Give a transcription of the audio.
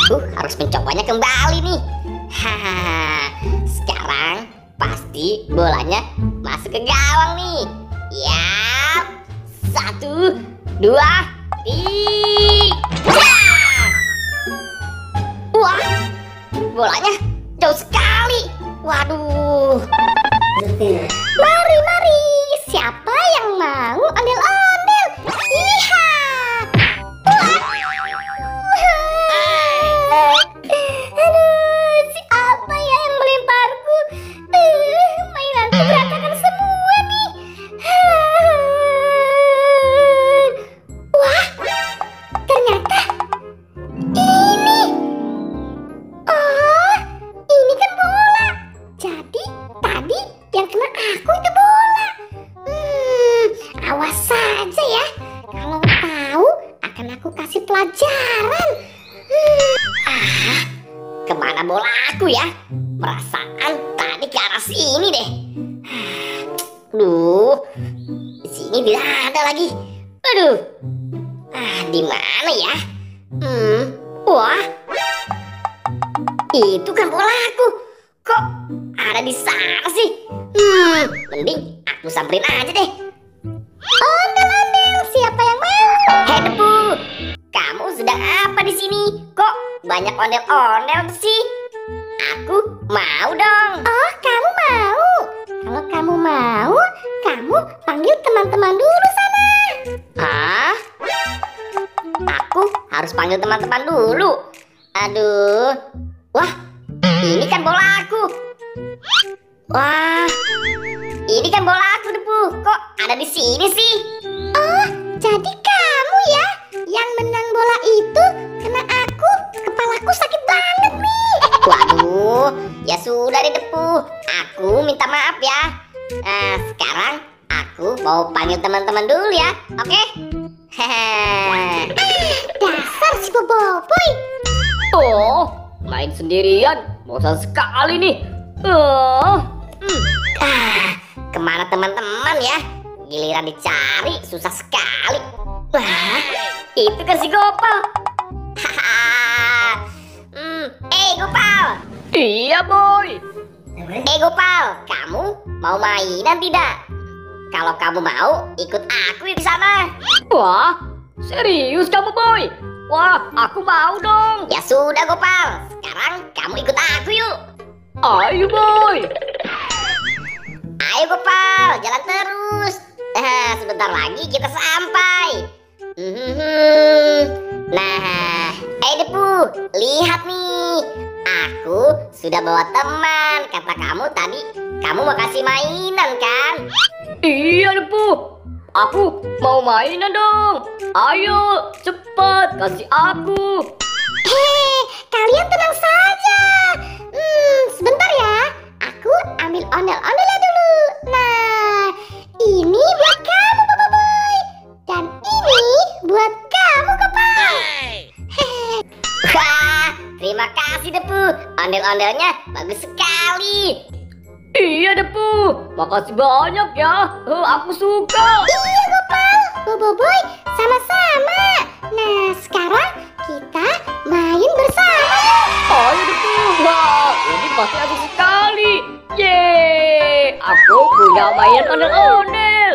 Aku harus mencobanya kembali nih. Hahaha. Sekarang pasti bolanya masuk ke gawang nih. Yap. 1, 2, 3. Wah, bolanya jauh sekali. Waduh. Mari, siapa yang mau ondel-ondel? Iha. Aduh, siapa ya yang melemparku? Mainanku berantakan semua nih. Wah, ternyata ini. Oh, ini kan bola. Jadi tadi yang kena aku itu bola. Awas saja ya. Kalau tahu akan aku kasih pelajaran. Kemana bola aku ya? Perasaan tadi ke arah sini deh. Aduh, di sini tidak ada lagi. Aduh, di mana ya? Wah, itu kan bola aku. Kok ada di sana sih? Mending aku samperin aja deh. Ondel-ondel, siapa yang mau? Hei Debu, kamu sedang apa di sini? Kok banyak ondel-ondel sih? Aku mau dong. Oh, kamu mau? Kalau kamu mau, kamu panggil teman-teman dulu sana. Hah? Aku harus panggil teman-teman dulu. Aduh. Wah, ini kan bola aku. Wah, ini kan bola aku, Debu. Kok ada di sini sih? Oh, jadi kamu ya yang menang bola itu kena aku. Kepalaku sakit banget nih. Waduh, ya sudah deh Debu. Aku minta maaf ya. Sekarang aku mau panggil teman-teman dulu ya. Oke? Dasar si Boboiboy. Oh, main sendirian, bosan sekali nih. Kemana teman-teman ya? Giliran dicari susah sekali. Wah, itu kan si Gopal. Gopal. Iya boy. Gopal, kamu mau mainan tidak? Kalau kamu mau, ikut aku di sana. Wah, serius kamu boy? Wah, aku mau dong. Ya sudah Gopal, sekarang kamu ikut aku yuk. Ayo boy. Ayo Gopal, jalan terus. Sebentar lagi kita sampai. Nah, Debu, lihat nih. Aku sudah bawa teman. Kata kamu tadi, kamu mau kasih mainan kan? Iya Debu, aku mau mainan dong. Ayo, cepat kasih aku. Kalian tenang saja. Sebentar ya. Aku ambil ondel-ondelnya dulu. Nah, ini buat kamu Boboiboy. Dan ini buat kamu Gopal. Wah, terima kasih Debu. Ondel-ondelnya bagus sekali. Iya Debu, makasih banyak ya. Aku suka. Iya Gopal, Boboiboy, sama-sama. Nah, sekarang kita main bersama. Ayo Debu, wah ini pasti asik sekali. Yeay, aku punya mainan ondel-ondel.